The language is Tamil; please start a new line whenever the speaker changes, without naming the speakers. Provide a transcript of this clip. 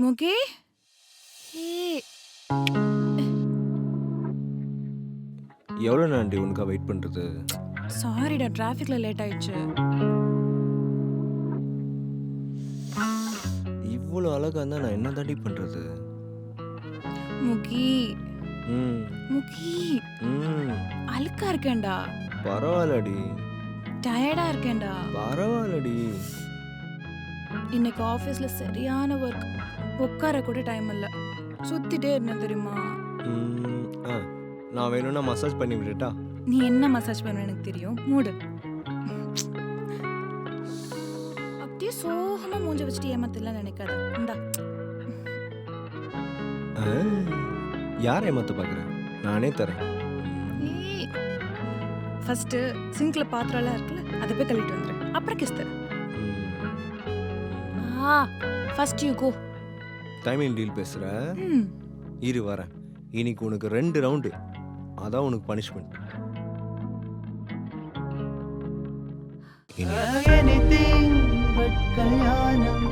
முகி ஏய்
எவ்வளோ நாண்டி உனக்கா வெயிட் பண்ணுறது?
சாரிடா டிராஃபிக்ல லேட் ஆயிடுச்சு.
இவ்வளோ அழகா இருந்தால் நான் என்ன தாண்டி பண்ணுறது?
முகி
ம்
முகி
ம்
அழுக்கா இருக்கேன்டா.
பரவாயில்லடி
டயர்டா இருக்கேன்டா.
பரவாயில்லடி.
இன்னைக்கு ஆஃபீஸ்ல சரியான ஒர்க். உட்கார கூட டைம் இல்லை. சுத்திட்டே இருந்தேன் தெரியுமா?
ஆ நான் வேணும்னா மசாஜ் பண்ணி விட்டுட்டா?
நீ என்ன மசாஜ் பண்ண எனக்கு தெரியும். மூடு. அப்படியே சோகமா மூஞ்ச வச்சுட்டு ஏமாத்தலாம் நினைக்காத. இந்தா.
யார் ஏமாத்த பார்க்குறேன்? நானே தரேன்.
ஏய் ஃபர்ஸ்ட் சிங்க்ல பாத்திரம்லாம் இருக்குல்ல, அதை போய் கழுவிட்டு வந்துரு. அப்புறம் கிஸ் தரேன். First you go.
Timing deal பேசுகிற?
ம்
இரு வரேன். இன்னைக்கு உனக்கு 2 ரவுண்டு. அதான் உனக்கு பனிஷ்மெண்ட்.
anything but kalyanam